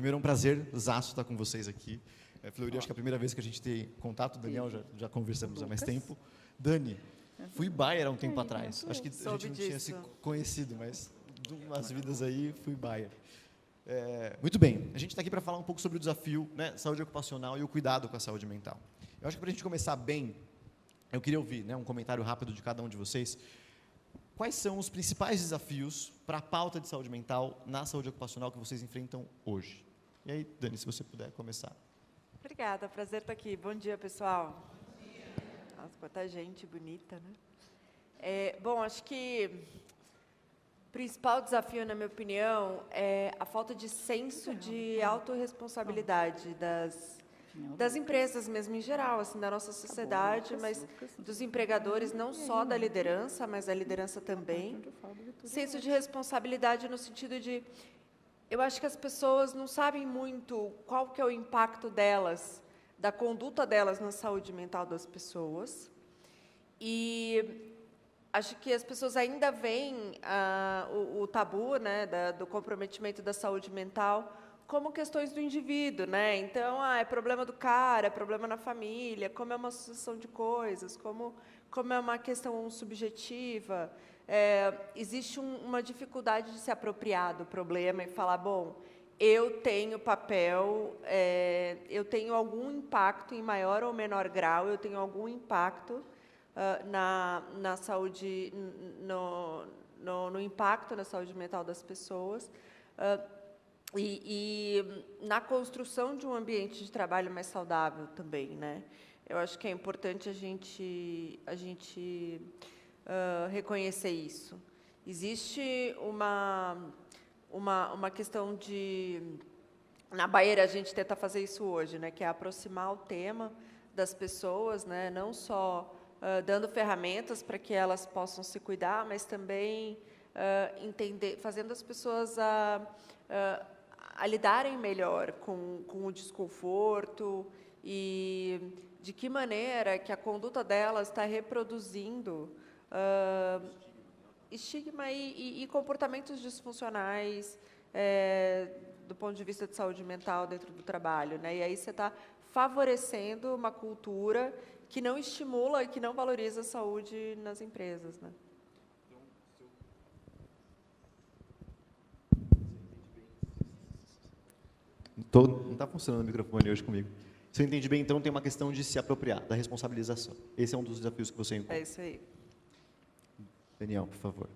primeiro é um prazerzaço estar com vocês aqui. Fleury, acho que é a primeira vez que a gente tem contato. Daniel, já conversamos há mais tempo. Dani, fui Bayer há um tempo atrás. Acho que a gente não tinha se conhecido, mas de umas vidas aí, fui Bayer. Muito bem, a gente está aqui para falar um pouco sobre o desafio, né, saúde ocupacional e o cuidado com a saúde mental. Eu acho que para a gente começar bem, eu queria ouvir, né, um comentário rápido de cada um de vocês. Quais são os principais desafios para a pauta de saúde mental na saúde ocupacional que vocês enfrentam hoje? E aí, Dani, se você puder começar. Obrigada, prazer estar aqui. Bom dia, pessoal. Bom dia. Nossa, quanta gente bonita, né? Bom, acho que o principal desafio, na minha opinião, é a falta de senso de autorresponsabilidade das empresas mesmo em geral, assim, da nossa sociedade, mas dos empregadores, não só da liderança, mas da liderança também. Senso de responsabilidade no sentido de, eu acho que as pessoas não sabem muito qual que é o impacto delas, da conduta delas na saúde mental das pessoas. E acho que as pessoas ainda veem o tabu, né, do comprometimento da saúde mental como questões do indivíduo, né? Então, é problema do cara, é problema na família, como é uma sucessão de coisas, como é uma questão subjetiva. Existe uma dificuldade de se apropriar do problema e falar, bom, eu tenho papel, eu tenho algum impacto em maior ou menor grau, eu tenho algum impacto na saúde, no impacto na saúde mental das pessoas, e na construção de um ambiente de trabalho mais saudável também, né? Eu acho que é importante a gente reconhecer isso. Existe uma questão de... Na Bayer, a gente tenta fazer isso hoje, né? Que é aproximar o tema das pessoas, né? Não só dando ferramentas para que elas possam se cuidar, mas também fazendo as pessoas a lidarem melhor com o desconforto e de que maneira que a conduta delas está reproduzindo estigma e comportamentos disfuncionais do ponto de vista de saúde mental dentro do trabalho, né? E aí você está favorecendo uma cultura que não estimula e que não valoriza a saúde nas empresas, né? Não está funcionando o microfone hoje comigo. Se eu entendi bem, então, tem uma questão de se apropriar, da responsabilização. Esse é um dos desafios que você encontra. É isso aí. Daniel, por favor.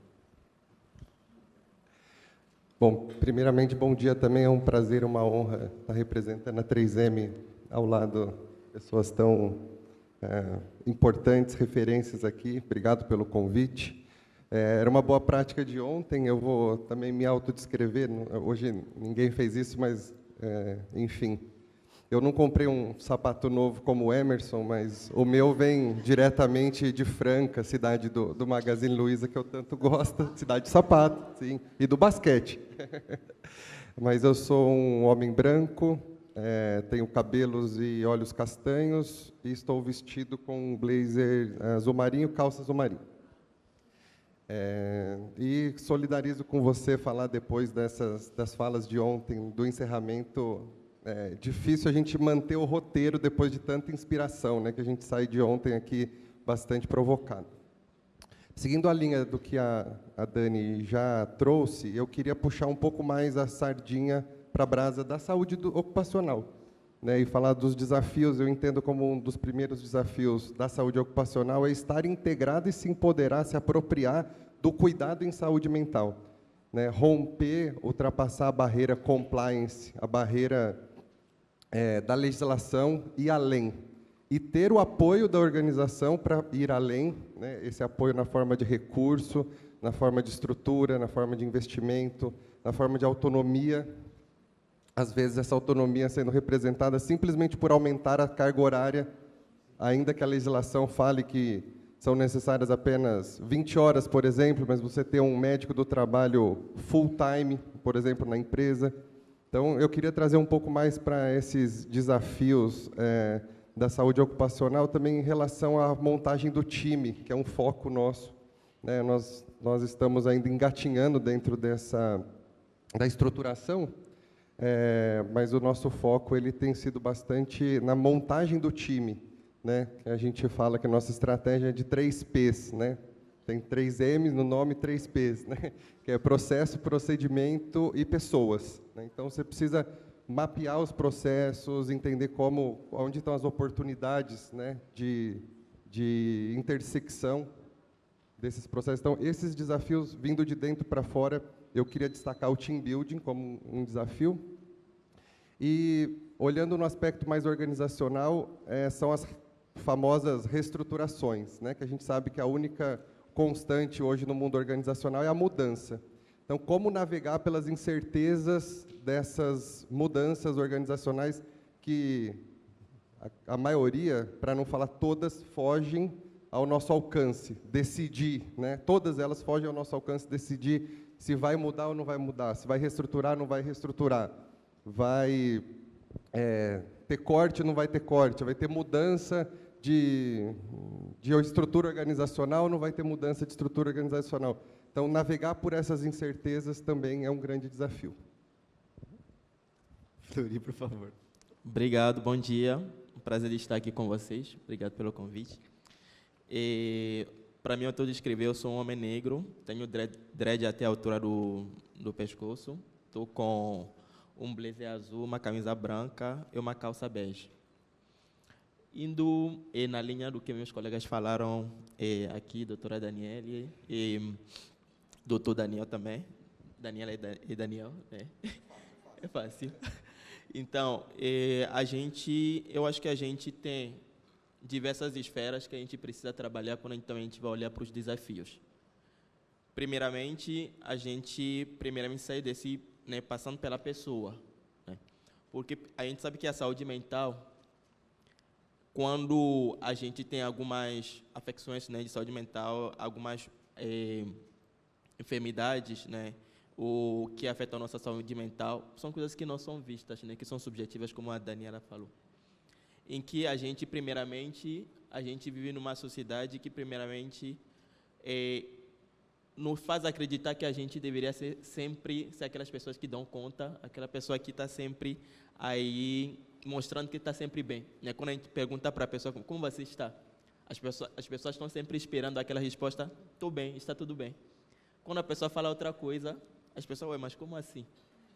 Bom, primeiramente, bom dia também. É um prazer, uma honra estar representando a 3M ao lado de pessoas tão importantes, referências aqui. Obrigado pelo convite. Era uma boa prática de ontem, eu vou também me autodescrever. Hoje ninguém fez isso, mas... enfim, eu não comprei um sapato novo como o Emerson, mas o meu vem diretamente de Franca, cidade do Magazine Luiza, que eu tanto gosto, cidade de sapato, sim, e do basquete. Mas eu sou um homem branco, tenho cabelos e olhos castanhos, e estou vestido com um blazer azul marinho, calça azul marinho. E solidarizo com você falar depois das falas de ontem, do encerramento. É difícil a gente manter o roteiro depois de tanta inspiração, né, que a gente sai de ontem aqui bastante provocado. Seguindo a linha do que a Dani já trouxe, eu queria puxar um pouco mais a sardinha para a brasa da saúde ocupacional, né, e falar dos desafios. Eu entendo como um dos primeiros desafios da saúde ocupacional é estar integrado e se empoderar, se apropriar do cuidado em saúde mental, né, romper, ultrapassar a barreira compliance, a barreira da legislação e além, e ter o apoio da organização para ir além, né, esse apoio na forma de recurso, na forma de estrutura, na forma de investimento, na forma de autonomia. Às vezes, essa autonomia sendo representada simplesmente por aumentar a carga horária, ainda que a legislação fale que são necessárias apenas 20 horas, por exemplo, mas você ter um médico do trabalho full-time, por exemplo, na empresa. Então, eu queria trazer um pouco mais para esses desafios da saúde ocupacional, também em relação à montagem do time, que é um foco nosso, né? Nós estamos ainda engatinhando dentro da estruturação, mas o nosso foco ele tem sido bastante na montagem do time, né? A gente fala que a nossa estratégia é de 3 P's, né? Tem 3 M's no nome, 3 P's, né? Que é processo, procedimento e pessoas, né? Então, você precisa mapear os processos, entender onde estão as oportunidades, né, de intersecção desses processos. Então, esses desafios vindo de dentro para fora, eu queria destacar o team building como um desafio. E, olhando no aspecto mais organizacional, são as famosas reestruturações, né, que a gente sabe que a única constante hoje no mundo organizacional é a mudança. Então, como navegar pelas incertezas dessas mudanças organizacionais que a maioria, para não falar todas, fogem ao nosso alcance, decidir, né? Todas elas fogem ao nosso alcance, decidir se vai mudar ou não vai mudar, se vai reestruturar ou não vai reestruturar, vai ter corte ou não vai ter corte, vai ter mudança de estrutura organizacional ou não vai ter mudança de estrutura organizacional. Então, navegar por essas incertezas também é um grande desafio. Fleury, por favor. Obrigado, bom dia. Um prazer de estar aqui com vocês. Obrigado pelo convite. Para mim, eu estou descrever, eu sou um homem negro, tenho dread até a altura do pescoço, estou com um blazer azul, uma camisa branca e uma calça bege. Indo na linha do que meus colegas falaram aqui, doutora Daniele e doutor Daniel também, Daniela e Daniel, né? É fácil. Então, eu acho que a gente tem diversas esferas que a gente precisa trabalhar quando então a gente vai olhar para os desafios. Primeiramente, a gente sai desse, né, passando pela pessoa, né? Porque a gente sabe que a saúde mental, quando a gente tem algumas afecções, né, de saúde mental, algumas enfermidades, né, o que afeta a nossa saúde mental, são coisas que não são vistas, né, que são subjetivas, como a Daniela falou. Em que a gente, primeiramente, vive numa sociedade que, primeiramente, nos faz acreditar que a gente deveria ser aquelas pessoas que dão conta, aquela pessoa que está sempre aí mostrando que está sempre bem, né? Quando a gente pergunta para a pessoa como você está, as pessoas estão sempre esperando aquela resposta: estou bem, está tudo bem. Quando a pessoa fala outra coisa, as pessoas: ué, mas como assim?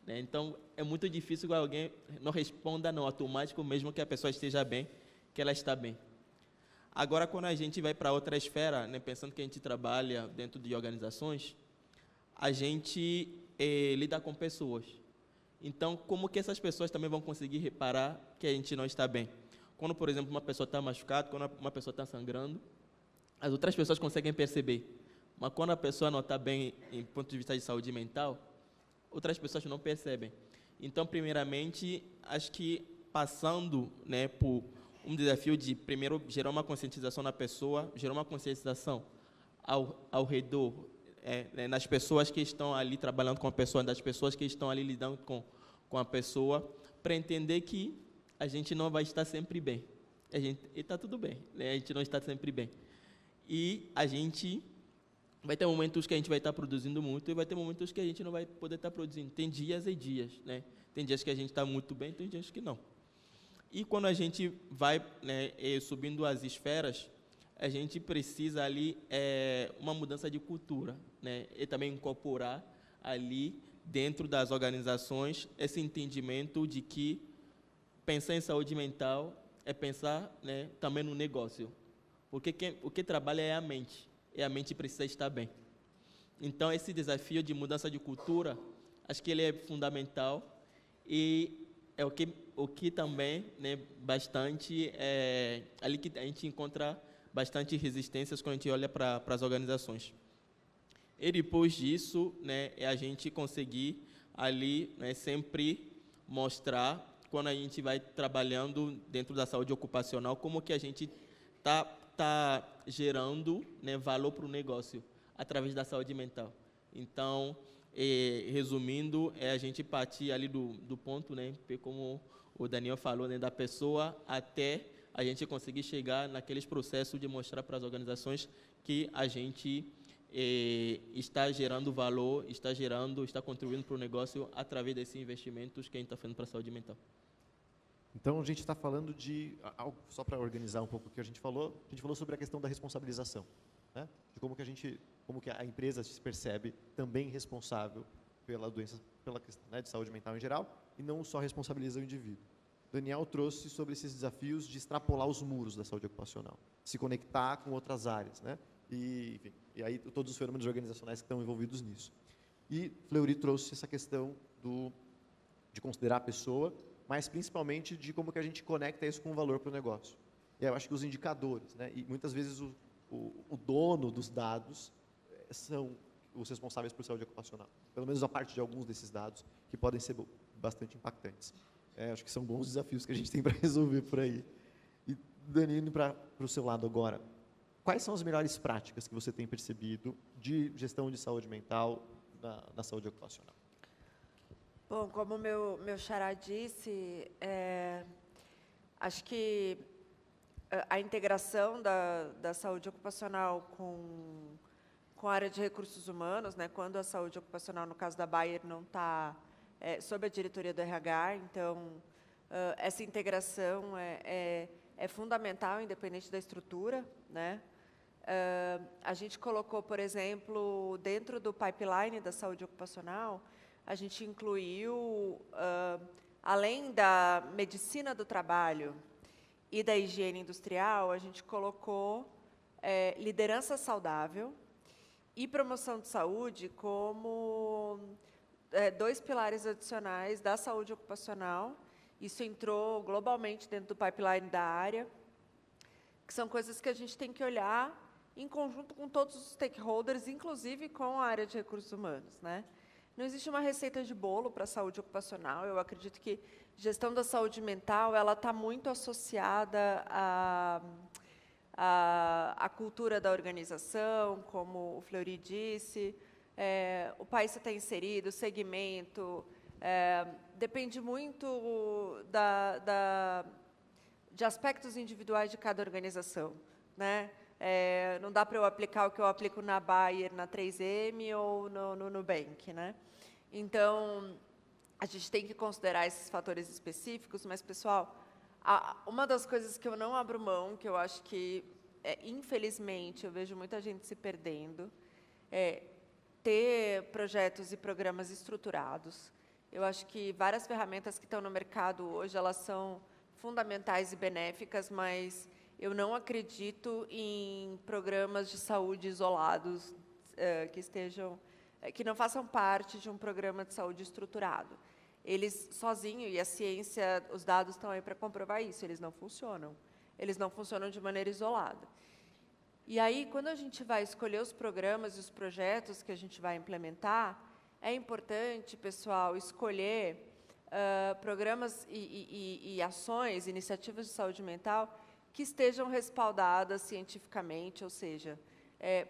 Né? Então, é muito difícil que alguém não responda no automático, mesmo que a pessoa esteja bem, que ela está bem. Agora, quando a gente vai para outra esfera, né, pensando que a gente trabalha dentro de organizações, a gente lida com pessoas. Então, como que essas pessoas também vão conseguir reparar que a gente não está bem? Quando, por exemplo, uma pessoa está machucada, quando uma pessoa está sangrando, as outras pessoas conseguem perceber. Mas quando a pessoa não está bem, em ponto de vista de saúde mental, outras pessoas não percebem. Então, primeiramente, acho que passando, né, por um desafio de, primeiro, gerar uma conscientização na pessoa, gerar uma conscientização ao redor, né, nas pessoas que estão ali trabalhando com a pessoa, das pessoas que estão ali lidando com a pessoa, para entender que a gente não vai estar sempre bem. E está tudo bem, né? A gente não está sempre bem. E a gente vai ter momentos que a gente vai estar produzindo muito e vai ter momentos que a gente não vai poder estar produzindo. Tem dias e dias, né? Tem dias que a gente está muito bem, tem dias que não. E quando a gente vai, né, subindo as esferas, a gente precisa ali uma mudança de cultura, né? E também incorporar ali dentro das organizações esse entendimento de que pensar em saúde mental é pensar, né, também no negócio. Porque o que trabalha é a mente. E a mente precisa estar bem. Então, esse desafio de mudança de cultura, acho que ele é fundamental e é o que também, né, bastante, ali que a gente encontra bastante resistências quando a gente olha para as organizações. E depois disso, né, é a gente conseguir ali, né, sempre mostrar, quando a gente vai trabalhando dentro da saúde ocupacional, como que a gente está gerando, né, valor para o negócio através da saúde mental. Então, resumindo, a gente partir ali do ponto, né, como o Daniel falou, né, da pessoa até a gente conseguir chegar naqueles processos de mostrar para as organizações que a gente está gerando valor, está contribuindo para o negócio através desses investimentos que a gente está fazendo para a saúde mental. Então, a gente está falando de, só para organizar um pouco o que a gente falou sobre a questão da responsabilização, né? De como que a empresa se percebe também responsável pela doença, pela questão, né, de saúde mental em geral, e não só responsabiliza o indivíduo. Daniel trouxe sobre esses desafios de extrapolar os muros da saúde ocupacional, se conectar com outras áreas, né? Enfim, e aí todos os fenômenos organizacionais que estão envolvidos nisso. E Fleury trouxe essa questão de considerar a pessoa, mas principalmente de como que a gente conecta isso com o valor para o negócio. E aí eu acho que os indicadores, né? E muitas vezes o dono dos dados são os responsáveis por saúde ocupacional. Pelo menos a parte de alguns desses dados que podem ser bastante impactantes. Acho que são bons desafios que a gente tem para resolver por aí. E, Dani, indo para o seu lado agora, quais são as melhores práticas que você tem percebido de gestão de saúde mental na saúde ocupacional? Bom, como meu xará disse, acho que a integração da saúde ocupacional com a área de recursos humanos, né, quando a saúde ocupacional, no caso da Bayer, não está sob a diretoria do RH, então, essa integração é fundamental, independente da estrutura, né? A gente colocou, por exemplo, dentro do pipeline da saúde ocupacional, a gente incluiu, além da medicina do trabalho e da higiene industrial, a gente colocou liderança saudável e promoção de saúde como 2 pilares adicionais da saúde ocupacional. Isso entrou globalmente dentro do pipeline da área, que são coisas que a gente tem que olhar em conjunto com todos os stakeholders, inclusive com a área de recursos humanos, né? Não existe uma receita de bolo para a saúde ocupacional. Eu acredito que gestão da saúde mental ela está muito associada à cultura da organização, como o Fleury disse, o país que está inserido, o segmento, depende muito de aspectos individuais de cada organização, né? Não dá para eu aplicar o que eu aplico na Bayer, na 3M ou no Nubank, né? Então, a gente tem que considerar esses fatores específicos, mas, pessoal, uma das coisas que eu não abro mão, que eu acho que, infelizmente, eu vejo muita gente se perdendo, é ter projetos e programas estruturados. Eu acho que várias ferramentas que estão no mercado hoje, elas são fundamentais e benéficas, mas eu não acredito em programas de saúde isolados que não façam parte de um programa de saúde estruturado. Eles sozinhos, e a ciência, os dados estão aí para comprovar isso, eles não funcionam. Eles não funcionam de maneira isolada. E aí, quando a gente vai escolher os programas e os projetos que a gente vai implementar, é importante, pessoal, escolher programas e ações, iniciativas de saúde mental que estejam respaldadas cientificamente, ou seja,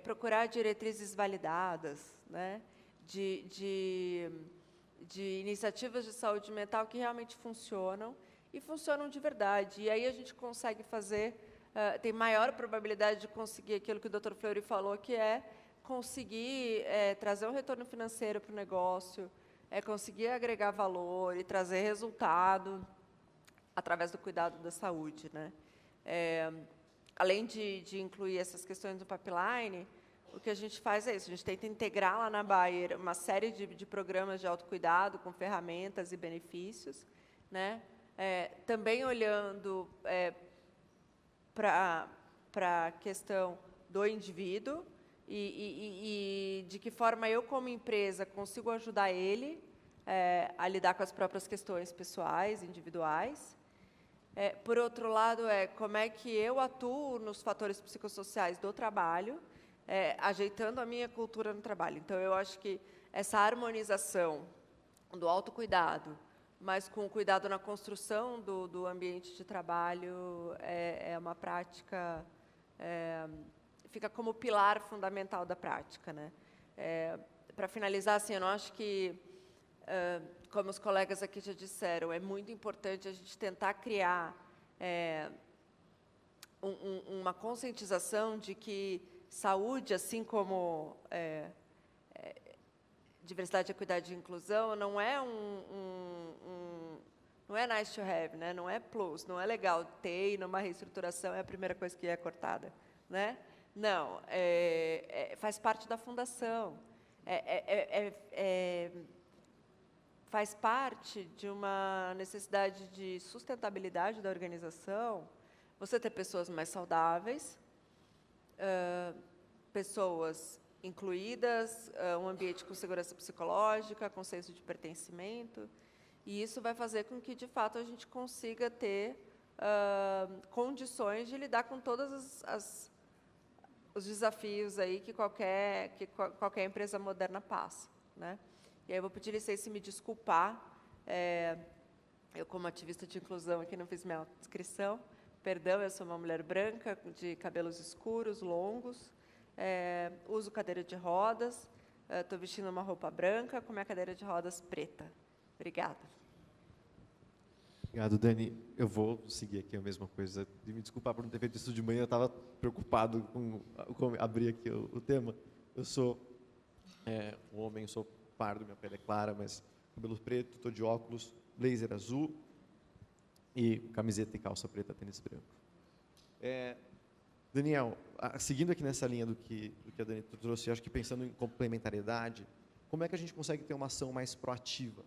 procurar diretrizes validadas, né, de iniciativas de saúde mental que realmente funcionam e funcionam de verdade. E aí a gente consegue fazer, tem maior probabilidade de conseguir aquilo que o Dr. Fleury falou, que é conseguir trazer um retorno financeiro para o negócio, conseguir agregar valor e trazer resultado através do cuidado da saúde, né? Além de incluir essas questões do pipeline, o que a gente faz é isso, a gente tenta integrar lá na Bayer uma série de programas de autocuidado com ferramentas e benefícios, né? Também olhando para a questão do indivíduo e de que forma eu, como empresa, consigo ajudar ele a lidar com as próprias questões pessoais, individuais. Por outro lado, como é que eu atuo nos fatores psicossociais do trabalho, ajeitando a minha cultura no trabalho. Então, eu acho que essa harmonização do autocuidado, mas com o cuidado na construção do ambiente de trabalho, é uma prática, fica como pilar fundamental da prática, né? Para finalizar, assim, eu não acho que, como os colegas aqui já disseram, é muito importante a gente tentar criar uma conscientização de que saúde, assim como diversidade, equidade e inclusão, não é não é nice to have, né? Não é plus, não é legal ter e numa reestruturação é a primeira coisa que é cortada, né? Não, faz parte da fundação, faz parte de uma necessidade de sustentabilidade da organização, você ter pessoas mais saudáveis, pessoas incluídas, um ambiente com segurança psicológica, com senso de pertencimento, e isso vai fazer com que, de fato, a gente consiga ter condições de lidar com todos os desafios aí que qualquer empresa moderna passa, né? E aí eu vou pedir licença e me desculpar, eu, como ativista de inclusão aqui, não fiz minha autodescrição, perdão, eu sou uma mulher branca, de cabelos escuros, longos, uso cadeira de rodas, estou vestindo uma roupa branca com minha cadeira de rodas preta. Obrigada. Obrigado, Dani. Eu vou seguir aqui a mesma coisa. E me desculpar por não ter feito isso de manhã, eu estava preocupado com abrir aqui o tema. Eu sou um homem, sou pardo, minha pele é clara, mas cabelo preto, estou de óculos, blazer azul e camiseta e calça preta, tênis branco. Daniel, seguindo aqui nessa linha do que a Dani trouxe, acho que pensando em complementariedade, como é que a gente consegue ter uma ação mais proativa?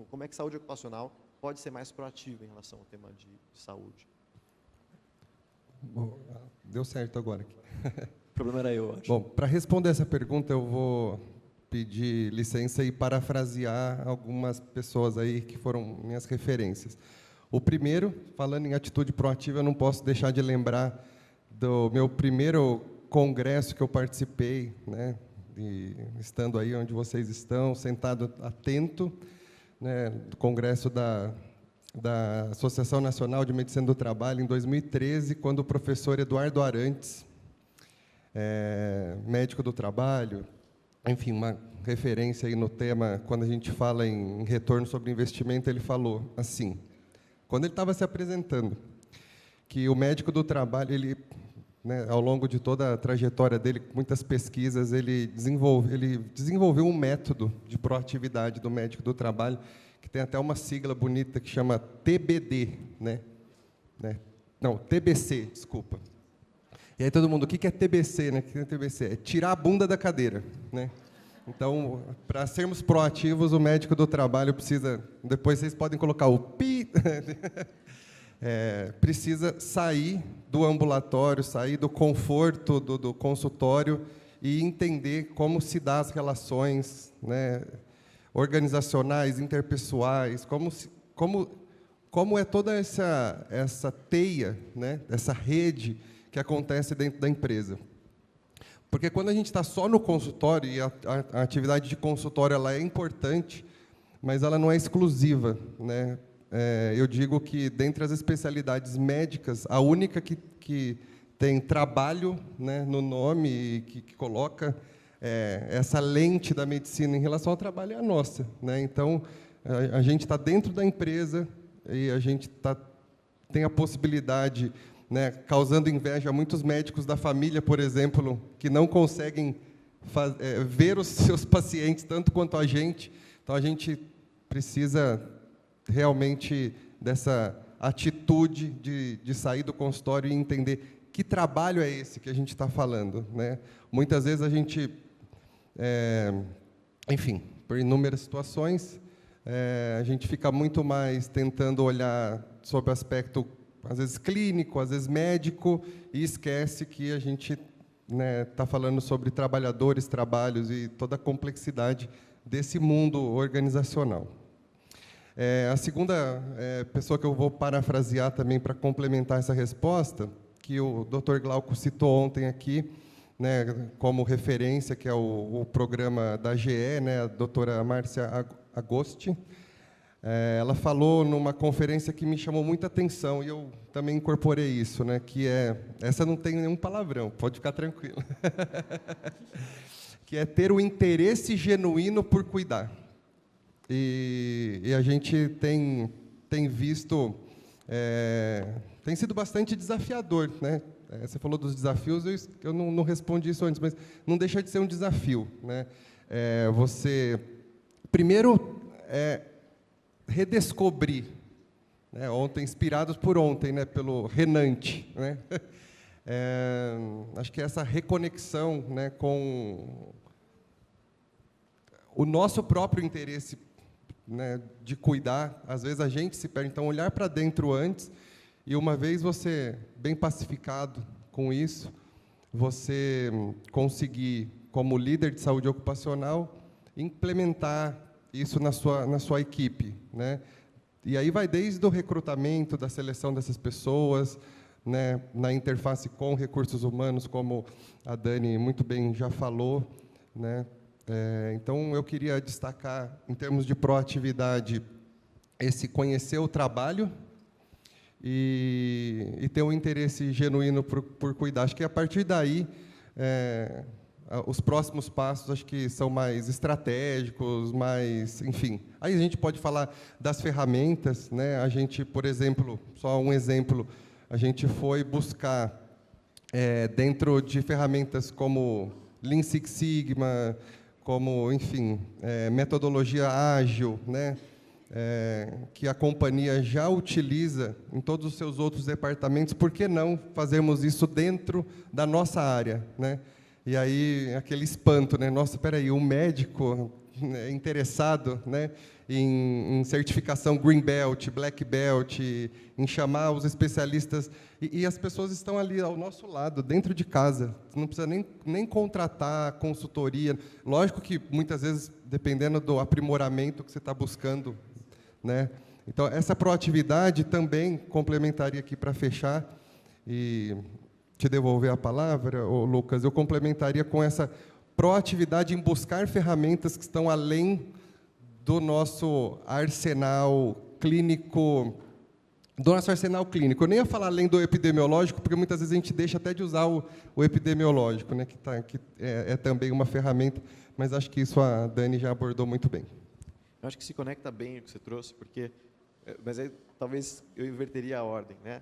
Como é que saúde ocupacional pode ser mais proativa em relação ao tema de saúde? Bom, deu certo agora aqui. O problema era eu, acho. Bom, para responder essa pergunta, eu vou pedir licença e parafrasear algumas pessoas aí que foram minhas referências. O primeiro, falando em atitude proativa, eu não posso deixar de lembrar do meu primeiro congresso que eu participei, né, estando aí onde vocês estão, sentado atento, né, do congresso da Associação Nacional de Medicina do Trabalho, em 2013, quando o professor Eduardo Arantes, médico do trabalho, enfim, uma referência aí no tema, quando a gente fala em retorno sobre investimento, ele falou assim, quando ele estava se apresentando, que o médico do trabalho, ele, né, ao longo de toda a trajetória dele, muitas pesquisas, ele desenvolveu um método de proatividade do médico do trabalho, que tem até uma sigla bonita que chama TBD, né? Não, TBC, desculpa. E aí todo mundo, o que é TBC, né? O que é TBC? É tirar a bunda da cadeira, né? Então, para sermos proativos, o médico do trabalho precisa, depois vocês podem colocar o pi, precisa sair do ambulatório, sair do conforto do consultório e entender como se dá as relações, né, organizacionais, interpessoais, como é toda essa teia, né, essa rede que acontece dentro da empresa. Porque quando a gente está só no consultório, e a atividade de consultório ela é importante, mas ela não é exclusiva, né? Eu digo que, dentre as especialidades médicas, a única que tem trabalho, né, no nome e que coloca essa lente da medicina em relação ao trabalho é a nossa, né? Então, a gente está dentro da empresa e a gente tem a possibilidade, né, causando inveja a muitos médicos da família, por exemplo, que não conseguem ver os seus pacientes tanto quanto a gente. Então, a gente precisa realmente dessa atitude de sair do consultório e entender que trabalho é esse que a gente está falando, né? Muitas vezes a gente, enfim, por inúmeras situações, a gente fica muito mais tentando olhar sob o aspecto, às vezes clínico, às vezes médico, e esquece que a gente, né, está falando sobre trabalhadores, trabalhos e toda a complexidade desse mundo organizacional. A segunda pessoa que eu vou parafrasear também para complementar essa resposta, que o Dr. Glauco citou ontem aqui, né, como referência, que é o programa da GE, né, a doutora Márcia Agosti. Ela falou numa conferência que me chamou muita atenção, e eu também incorporei isso, né, que essa não tem nenhum palavrão, pode ficar tranquilo, que é ter o interesse genuíno por cuidar. E a gente tem visto, tem sido bastante desafiador, né, Você falou dos desafios, eu não respondi isso antes, mas não deixa de ser um desafio, né? Você, primeiro, redescobrir, né? Ontem, inspirados por ontem, né? Pelo Renante, né? Acho que essa reconexão, né, com o nosso próprio interesse, né, de cuidar, às vezes a gente se perde. Então, olhar para dentro antes, e uma vez você bem pacificado com isso, você conseguir, como líder de saúde ocupacional, implementar isso na sua equipe, né? E aí vai desde o recrutamento, da seleção dessas pessoas, né, na interface com recursos humanos, como a Dani muito bem já falou, né? Então, eu queria destacar, em termos de proatividade, esse conhecer o trabalho e ter um interesse genuíno por cuidar. Acho que, a partir daí, os próximos passos, acho que são mais estratégicos, mais, enfim. Aí a gente pode falar das ferramentas, né? A gente, por exemplo, só um exemplo, a gente foi buscar, dentro de ferramentas como Lean Six Sigma, como, enfim, metodologia ágil, né? Que a companhia já utiliza em todos os seus outros departamentos, por que não fazermos isso dentro da nossa área, né? E aí, aquele espanto, né? Nossa, espera aí, um médico interessado, né, em certificação Green Belt, Black Belt, em chamar os especialistas, e as pessoas estão ali ao nosso lado, dentro de casa, não precisa nem contratar consultoria. Lógico que, muitas vezes, dependendo do aprimoramento que você está buscando, né? Então, essa proatividade também complementaria aqui para fechar, e te devolver a palavra, Lucas, eu complementaria com essa proatividade em buscar ferramentas que estão além do nosso arsenal clínico, Eu nem ia falar além do epidemiológico, porque muitas vezes a gente deixa até de usar o epidemiológico, né, que é também uma ferramenta, mas acho que isso a Dani já abordou muito bem. Eu acho que se conecta bem o que você trouxe, porque, mas aí talvez eu inverteria a ordem, né?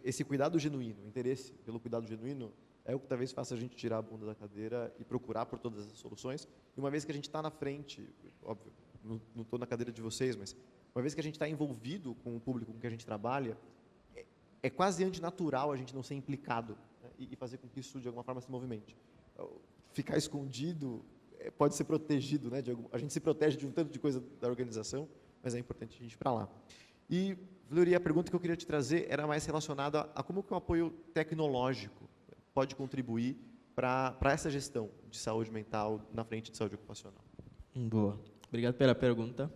Esse cuidado genuíno, o interesse pelo cuidado genuíno, é o que talvez faça a gente tirar a bunda da cadeira e procurar por todas as soluções. E uma vez que a gente está na frente, óbvio, não estou na cadeira de vocês, mas uma vez que a gente está envolvido com o público com que a gente trabalha, é quase antinatural a gente não ser implicado, né, e fazer com que isso, de alguma forma, se movimente. Ficar escondido pode ser protegido, né? A gente se protege de um tanto de coisa da organização, mas é importante a gente ir para lá. E, Fleury, a pergunta que eu queria te trazer era mais relacionada a como que o apoio tecnológico pode contribuir para essa gestão de saúde mental na frente de saúde ocupacional. Boa. Obrigado pela pergunta.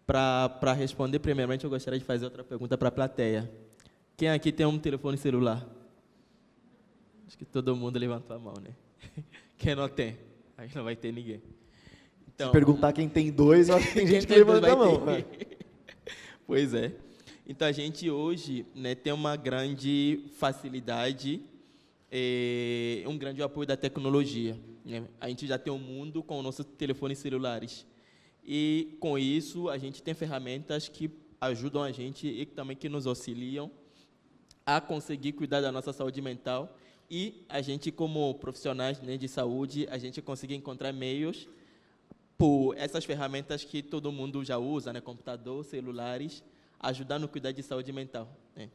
Para responder, primeiramente, eu gostaria de fazer outra pergunta para a plateia. Quem aqui tem um telefone celular? Acho que todo mundo levantou a mão, né? Quem não tem? Aí não vai ter ninguém. Então, se perguntar quem tem dois, eu acho que tem gente que levanta a mão. Né? Pois é. Então, a gente hoje, né, tem uma grande facilidade, um grande apoio da tecnologia, né? A gente já tem um mundo com nossos telefones celulares. E, com isso, a gente tem ferramentas que ajudam a gente e também que nos auxiliam a conseguir cuidar da nossa saúde mental. E a gente, como profissionais, né, de saúde, a gente consegue encontrar meios por essas ferramentas que todo mundo já usa, né, computador, celulares, ajudando a cuidar de saúde mental, né.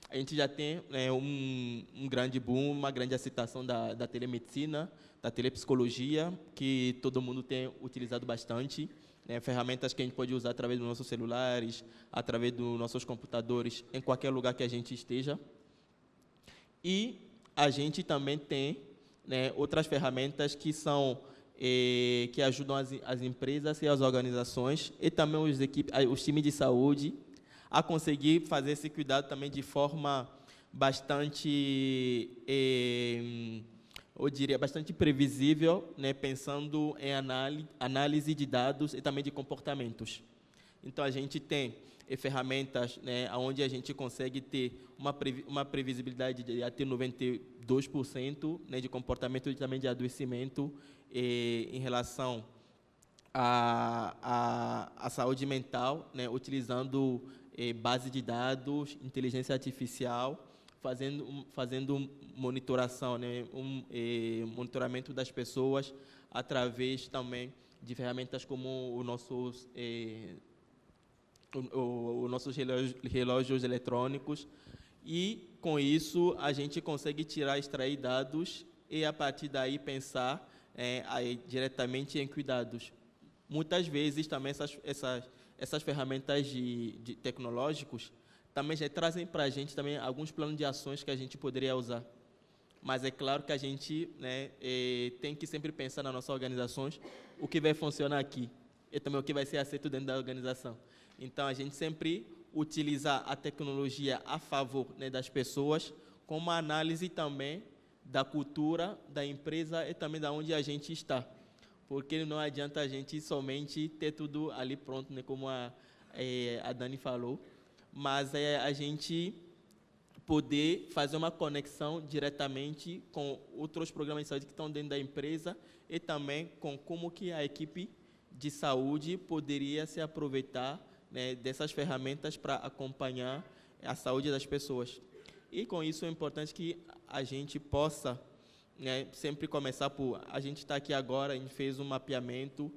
A gente já tem, né, um grande boom, uma grande aceitação da telemedicina, da telepsicologia, que todo mundo tem utilizado bastante, né, ferramentas que a gente pode usar através dos nossos celulares, através dos nossos computadores, em qualquer lugar que a gente esteja. E a gente também tem, né, outras ferramentas que são que ajudam as empresas e as organizações e também os times de saúde a conseguir fazer esse cuidado também de forma bastante, eu diria, bastante previsível, né, pensando em análise de dados e também de comportamentos. Então, a gente tem ferramentas, né, onde a gente consegue ter uma previsibilidade de até 92%, né, de comportamento e também de adoecimento em relação à saúde mental, né, utilizando base de dados, inteligência artificial, fazendo monitoração, né, monitoramento das pessoas através também de ferramentas como os nossos relógios eletrônicos, e com isso a gente consegue extrair dados e a partir daí pensar diretamente em cuidados. Muitas vezes também essas ferramentas de tecnológicos também já trazem para a gente também alguns planos de ações que a gente poderia usar. Mas é claro que a gente, né, tem que sempre pensar nas nossas organizações o que vai funcionar aqui e também o que vai ser aceito dentro da organização. Então, a gente sempre utilizar a tecnologia a favor, né, das pessoas, com uma análise também da cultura da empresa e também da onde a gente está. Porque não adianta a gente somente ter tudo ali pronto, né, como a Dani falou, mas a gente poder fazer uma conexão diretamente com outros programas de saúde que estão dentro da empresa e também com como que a equipe de saúde poderia se aproveitar, né, dessas ferramentas para acompanhar a saúde das pessoas. E com isso é importante que a gente possa, né, sempre começar por... A gente está aqui agora, a gente fez um mapeamento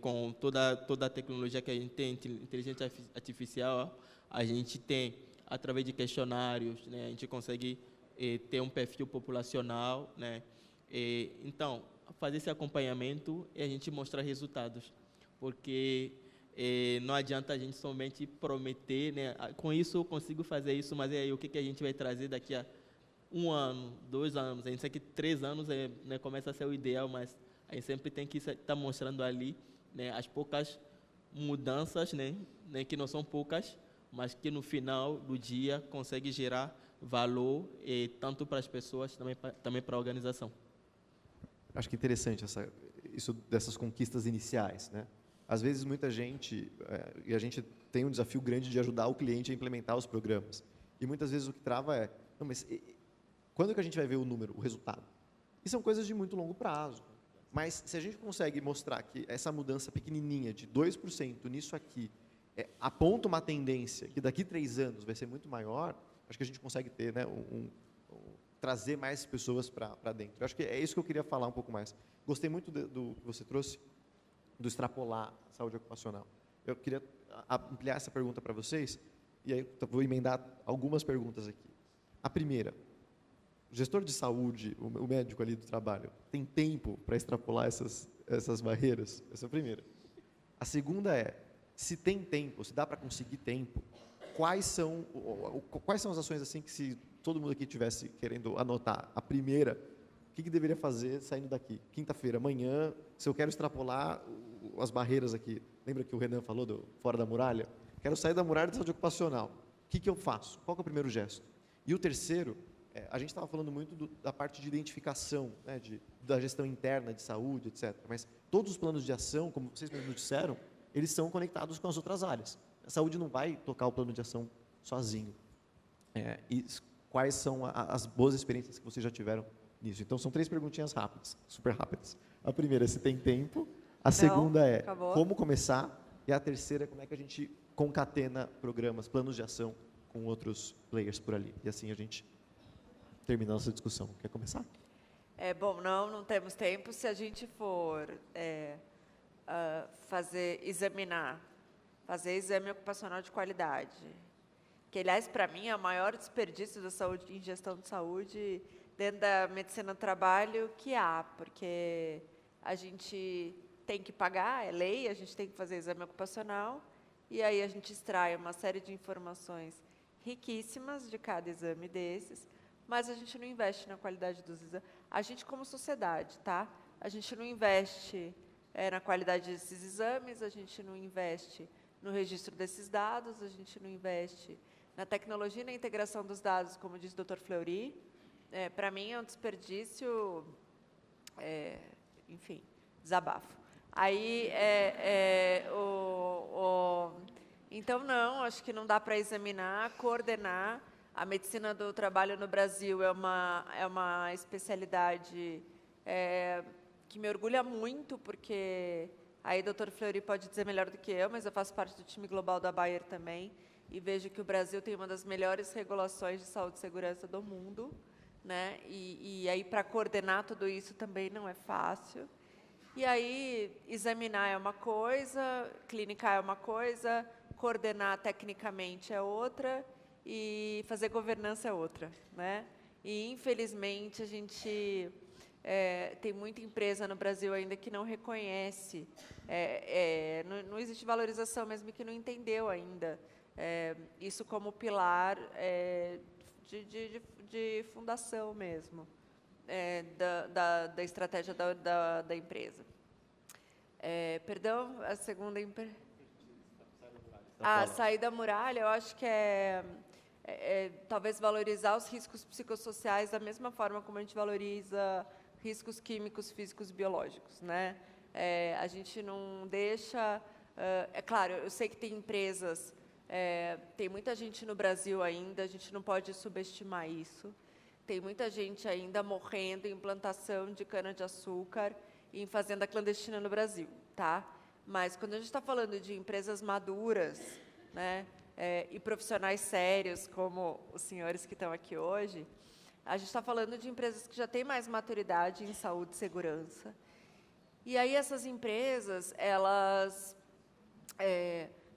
com toda a tecnologia que a gente tem, inteligência artificial, a gente tem, através de questionários, né, a gente consegue ter um perfil populacional, né, então, fazer esse acompanhamento e a gente mostrar resultados, porque não adianta a gente somente prometer, né, com isso eu consigo fazer isso, mas aí o que a gente vai trazer daqui a 1 ano, 2 anos, a gente sabe que 3 anos né, começa a ser o ideal, mas a gente sempre tem que estar mostrando ali, né, as poucas mudanças, né, que não são poucas, mas que no final do dia consegue gerar valor tanto para as pessoas, também para a organização. Acho que é interessante isso dessas conquistas iniciais, né? Às vezes muita gente, e a gente tem um desafio grande de ajudar o cliente a implementar os programas. E muitas vezes o que trava é, não, mas quando que a gente vai ver o número, o resultado? E são coisas de muito longo prazo. Mas se a gente consegue mostrar que essa mudança pequenininha de 2% nisso aqui aponta uma tendência que daqui 3 anos vai ser muito maior, acho que a gente consegue ter, né, trazer mais pessoas para dentro. Eu acho que é isso que eu queria falar um pouco mais. Gostei muito do que você trouxe, do extrapolar a saúde ocupacional. Eu queria ampliar essa pergunta para vocês, e aí vou emendar algumas perguntas aqui. A primeira, o gestor de saúde, o médico ali do trabalho, tem tempo para extrapolar essas barreiras? Essa é a primeira. A segunda é, se tem tempo, se dá para conseguir tempo, quais são as ações assim que, se todo mundo aqui tivesse querendo anotar, a primeira, o que deveria fazer saindo daqui? Quinta-feira, amanhã, se eu quero extrapolar as barreiras aqui, lembra que o Renan falou do fora da muralha? Quero sair da muralha da saúde ocupacional. O que eu faço? Qual que é o primeiro gesto? E o terceiro, a gente estava falando muito da parte de identificação, né, da gestão interna de saúde, etc. Mas todos os planos de ação, como vocês mesmos disseram, eles são conectados com as outras áreas. A saúde não vai tocar o plano de ação sozinho. E quais são as boas experiências que vocês já tiveram nisso? Então, são 3 perguntinhas rápidas, super rápidas. A primeira é se tem tempo, a segunda é como começar, e a terceira é como é que a gente concatena programas, planos de ação com outros players por ali. E assim a gente termina a nossa discussão. Quer começar? Bom, não temos tempo. Se a gente for fazer exame ocupacional de qualidade, que, aliás, para mim, é o maior desperdício da saúde em gestão de saúde dentro da medicina do trabalho que há, porque a gente tem que pagar, é lei, a gente tem que fazer exame ocupacional, e aí a gente extrai uma série de informações riquíssimas de cada exame desses, mas a gente não investe na qualidade dos exames. A gente, como sociedade, tá? A gente não investe na qualidade desses exames, a gente não investe no registro desses dados, a gente não investe na tecnologia e na integração dos dados, como diz o Dr. Fleury. Para mim, é um desperdício, enfim, desabafo. Aí, então, não, acho que não dá para examinar, coordenar. A medicina do trabalho no Brasil é uma especialidade que me orgulha muito, porque Aí o Dr. Fleury pode dizer melhor do que eu, mas eu faço parte do time global da Bayer também, e vejo que o Brasil tem uma das melhores regulações de saúde e segurança do mundo, né? E aí, para coordenar tudo isso também não é fácil. E aí, examinar é uma coisa, clinicar é uma coisa, coordenar tecnicamente é outra, e fazer governança é outra, né? E, infelizmente, a gente tem muita empresa no Brasil ainda que não reconhece, não existe valorização mesmo, que não entendeu ainda isso como pilar de fundação mesmo, da estratégia da empresa. Perdão, a segunda empresa. Sair da muralha, eu acho que talvez valorizar os riscos psicossociais da mesma forma como a gente valoriza riscos químicos, físicos, biológicos, né? A gente não deixa... claro, eu sei que tem empresas, tem muita gente no Brasil ainda, a gente não pode subestimar isso. Tem muita gente ainda morrendo em plantação de cana-de-açúcar e em fazenda clandestina no Brasil, tá? Mas quando a gente está falando de empresas maduras, né, e profissionais sérios, como os senhores que estão aqui hoje, a gente está falando de empresas que já têm mais maturidade em saúde e segurança. E aí essas empresas, elas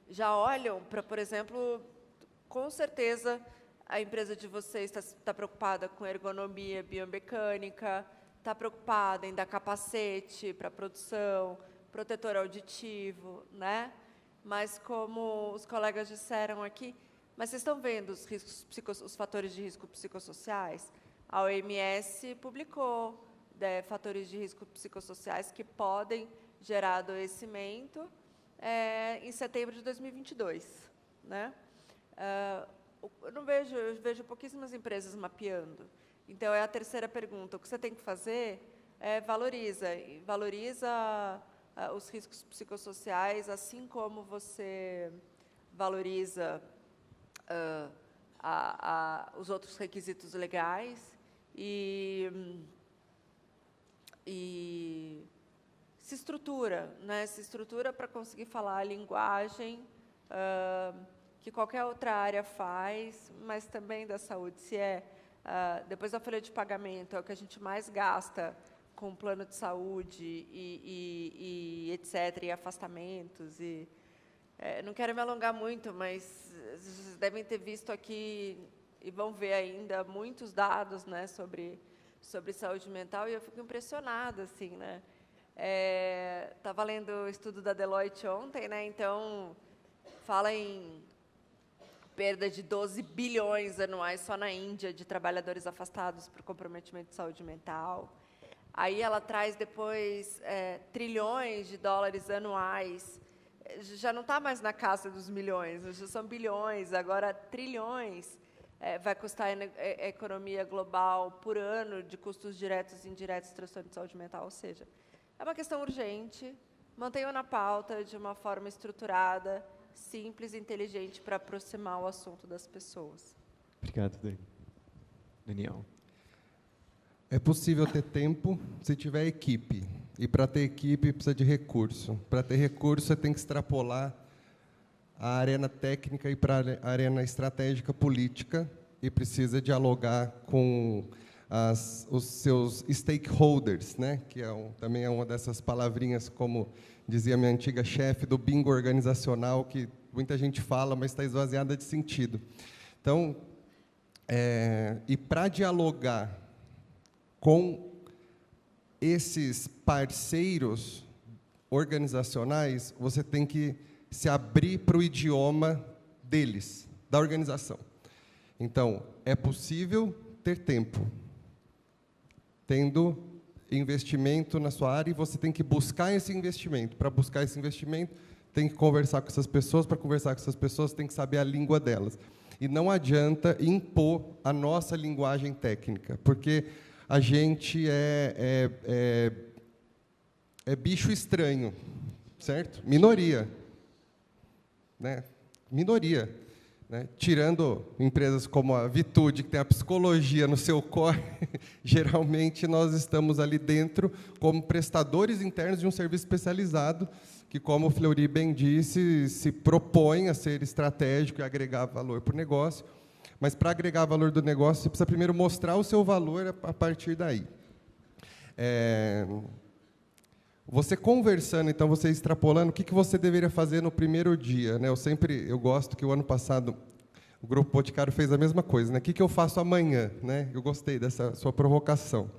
já olham para, por exemplo, com certeza a empresa de vocês está preocupada com ergonomia biomecânica, está preocupada em dar capacete para a produção, protetor auditivo, né? Mas como os colegas disseram aqui, mas vocês estão vendo os riscos os fatores de risco psicossociais? A OMS publicou fatores de risco psicossociais que podem gerar adoecimento em setembro de 2022, né? Eu vejo pouquíssimas empresas mapeando. Então, é a terceira pergunta. O que você tem que fazer valoriza os riscos psicossociais, assim como você valoriza os outros requisitos legais e se estrutura, né? Se estrutura para conseguir falar a linguagem que qualquer outra área faz, mas também da saúde. Se depois da folha de pagamento, é o que a gente mais gasta com plano de saúde e etc., e afastamentos. Não quero me alongar muito, mas vocês devem ter visto aqui, e vão ver ainda, muitos dados, né, sobre saúde mental, e eu fico impressionada, assim, né? Estava lendo o estudo da Deloitte ontem, né? Então, fala em perda de 12 bilhões anuais só na Índia de trabalhadores afastados por comprometimento de saúde mental. Aí ela traz depois trilhões de dólares anuais. Já não está mais na casa dos milhões, já são bilhões, agora trilhões vai custar a economia global por ano de custos diretos e indiretos de transtorno de saúde mental. Ou seja, é uma questão urgente, mantenham na pauta de uma forma estruturada, simples e inteligente para aproximar o assunto das pessoas. Obrigado, Daniel. É possível ter tempo se tiver equipe. E para ter equipe precisa de recurso. Para ter recurso, você tem que extrapolar a arena técnica e para a arena estratégica política e precisa dialogar com os seus stakeholders, né? Que também é uma dessas palavrinhas, como dizia minha antiga chefe, do bingo organizacional, que muita gente fala, mas está esvaziada de sentido. Então, e para dialogar com esses parceiros organizacionais, você tem que se abrir para o idioma deles, da organização. Então, é possível ter tempo, tendo investimento na sua área, e você tem que buscar esse investimento. Para buscar esse investimento, tem que conversar com essas pessoas. Para conversar com essas pessoas, tem que saber a língua delas. E não adianta impor a nossa linguagem técnica, porque a gente é bicho estranho, certo? Minoria, né? Minoria. né? Tirando empresas como a Vitude, que tem a psicologia no seu core, geralmente nós estamos ali dentro como prestadores internos de um serviço especializado, que, como o Fleury bem disse, se propõe a ser estratégico e agregar valor para o negócio. Mas, para agregar valor do negócio, você precisa primeiro mostrar o seu valor a partir daí. Você conversando, então, você extrapolando, o que você deveria fazer no primeiro dia, né? Eu gosto que o ano passado o Grupo Boticário fez a mesma coisa, né? O que eu faço amanhã, né? Eu gostei dessa sua provocação.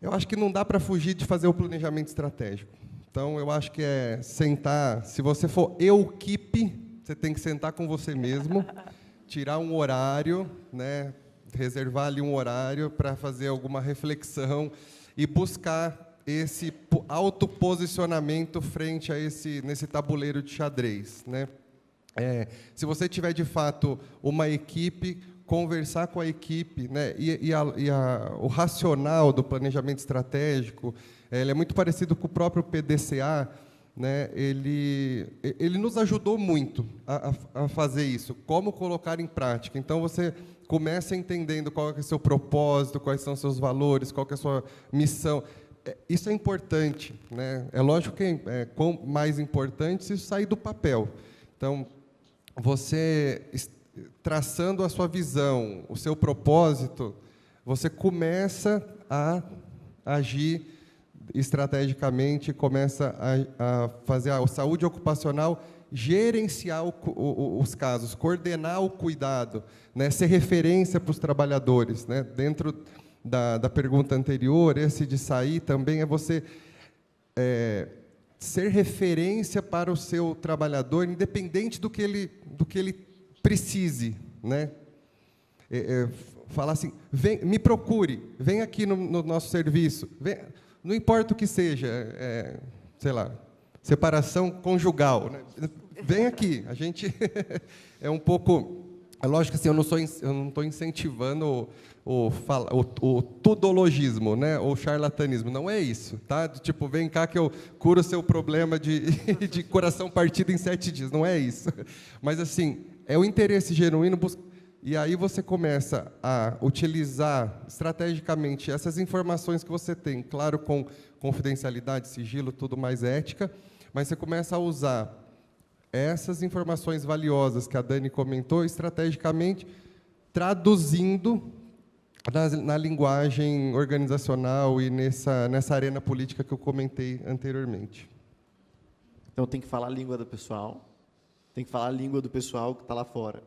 Eu acho que não dá para fugir de fazer o planejamento estratégico. Então, eu acho que é sentar, se você for equipe, você tem que sentar com você mesmo, tirar um horário, né? Reservar ali um horário para fazer alguma reflexão e buscar esse autoposicionamento frente a nesse tabuleiro de xadrez, né? Se você tiver, de fato, uma equipe, conversar com a equipe, né? O racional do planejamento estratégico, ele é muito parecido com o próprio PDCA, né? Ele nos ajudou muito a fazer isso, como colocar em prática. Então, você começa entendendo qual é o seu propósito, quais são os seus valores, qual é a sua missão. Isso é importante, né? É lógico que quanto mais importante se isso sair do papel. Então, você traçando a sua visão, o seu propósito, você começa a agir estrategicamente, começa a fazer a saúde ocupacional, gerenciar os casos, coordenar o cuidado, né? Ser referência para os trabalhadores, né? Dentro da pergunta anterior, esse de sair também é você ser referência para o seu trabalhador, independente do que ele precise, né? Falar assim, me procure, vem aqui no nosso serviço, não importa o que seja, sei lá, separação conjugal, né? Vem aqui, a gente é um pouco, é lógico que assim, eu não estou incentivando o tudologismo, né, ou charlatanismo, não é isso, tá? Tipo, vem cá que eu curo o seu problema de coração partido em 7 dias, não é isso. Mas, assim, é o interesse genuíno, e aí você começa a utilizar estrategicamente essas informações que você tem, claro, com confidencialidade, sigilo, tudo mais ética, mas você começa a usar essas informações valiosas que a Dani comentou, estrategicamente, traduzindo na linguagem organizacional e nessa arena política que eu comentei anteriormente. Então, tem que falar a língua do pessoal, tem que falar a língua do pessoal que está lá fora.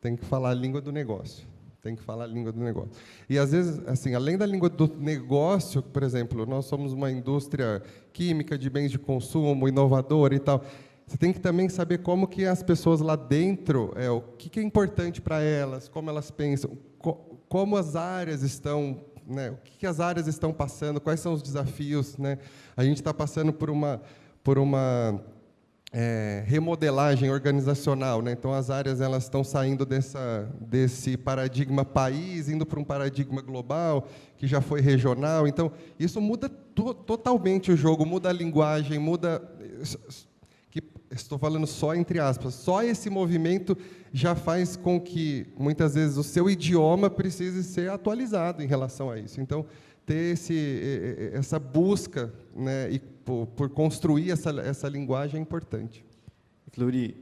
Tem que falar a língua do negócio. Tem que falar a língua do negócio. E, às vezes, assim, além da língua do negócio, por exemplo, nós somos uma indústria química de bens de consumo, inovadora e tal. Você tem que também saber como que as pessoas lá dentro, o que é importante para elas, como elas pensam, como as áreas estão, né, o que as áreas estão passando, quais são os desafios, né? A gente está passando por uma remodelagem organizacional, né? Então, as áreas elas estão saindo desse paradigma país, indo para um paradigma global, que já foi regional. Então, isso muda totalmente o jogo, muda a linguagem, muda... Que estou falando só entre aspas, só esse movimento já faz com que, muitas vezes, o seu idioma precise ser atualizado em relação a isso. Então, ter essa busca, né, e por construir essa linguagem é importante. Fleury,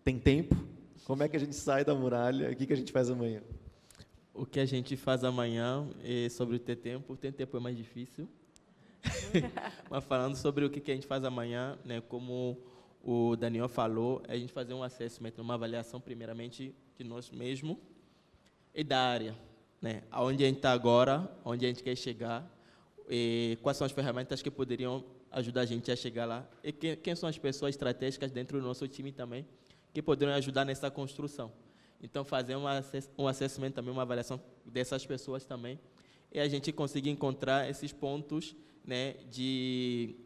tem tempo? Como é que a gente sai da muralha? O que a gente faz amanhã? O que a gente faz amanhã sobre ter tempo é mais difícil. Mas falando sobre o que a gente faz amanhã, né, como o Daniel falou, a gente fazer um assessment, uma avaliação primeiramente de nós mesmos e da área, né? Aonde a gente está agora, onde a gente quer chegar, e quais são as ferramentas que poderiam ajudar a gente a chegar lá, e quem são as pessoas estratégicas dentro do nosso time também que poderiam ajudar nessa construção. Então, fazer um assessment também, uma avaliação dessas pessoas também, e a gente conseguir encontrar esses pontos, né, de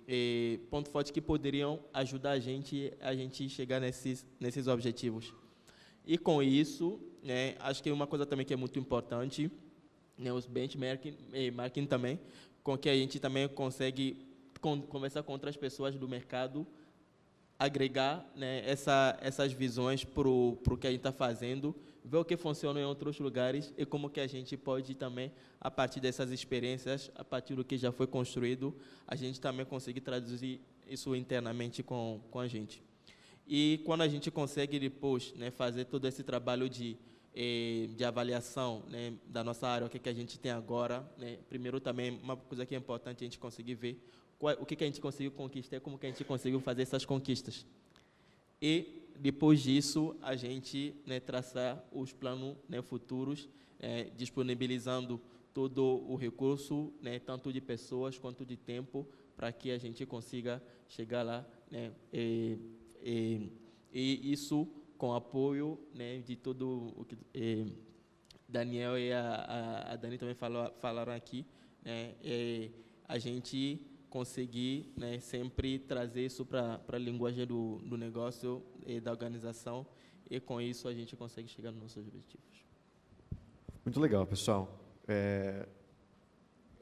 ponto forte que poderiam ajudar a gente chegar nesses objetivos. E com isso, né, acho que uma coisa também que é muito importante, né, os benchmarking também, com que a gente também consegue conversar com outras pessoas do mercado, agregar, né, essas visões para o que a gente está fazendo, ver o que funciona em outros lugares e como que a gente pode também, a partir dessas experiências, a partir do que já foi construído, a gente também conseguir traduzir isso internamente com a gente. E quando a gente consegue depois, né, fazer todo esse trabalho de avaliação, né, da nossa área, o que a gente tem agora, né, primeiro também uma coisa que é importante a gente conseguir ver o que a gente conseguiu conquistar e como que a gente conseguiu fazer essas conquistas. E, depois disso, a gente, né, traçar os planos, né, futuros, disponibilizando todo o recurso, né, tanto de pessoas quanto de tempo, para que a gente consiga chegar lá, né, e isso com apoio, né, de todo o que Daniel e a Dani também falaram aqui, né, a gente conseguir, né, sempre trazer isso para a linguagem do negócio e da organização, e com isso a gente consegue chegar nos nossos objetivos. Muito legal, pessoal. É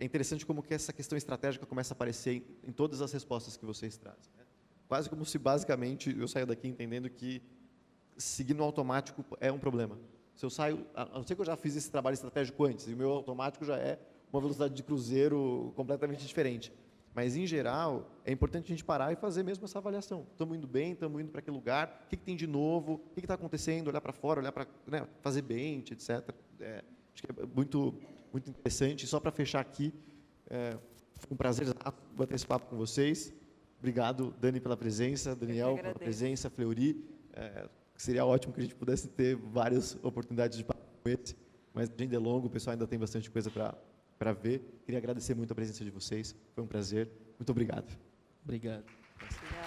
interessante como que essa questão estratégica começa a aparecer em todas as respostas que vocês trazem, né? Quase como se, basicamente, eu saio daqui entendendo que seguir no automático é um problema. Se eu saio, a não ser que eu já fiz esse trabalho estratégico antes, e o meu automático já é uma velocidade de cruzeiro completamente diferente. Mas, em geral, é importante a gente parar e fazer mesmo essa avaliação. Estamos indo bem, estamos indo para aquele lugar, o que tem de novo, o que está acontecendo, olhar para fora, olhar para, né, fazer bench, etc. Acho que é muito, muito interessante. E só para fechar aqui, foi um prazer bater esse papo com vocês. Obrigado, Dani, pela presença, Daniel, pela presença, Fleury. Seria ótimo que a gente pudesse ter várias oportunidades de papo com esse, mas a agenda é longa, o pessoal ainda tem bastante coisa para ver. Queria agradecer muito a presença de vocês, foi um prazer. Muito obrigado. Obrigado. Obrigada.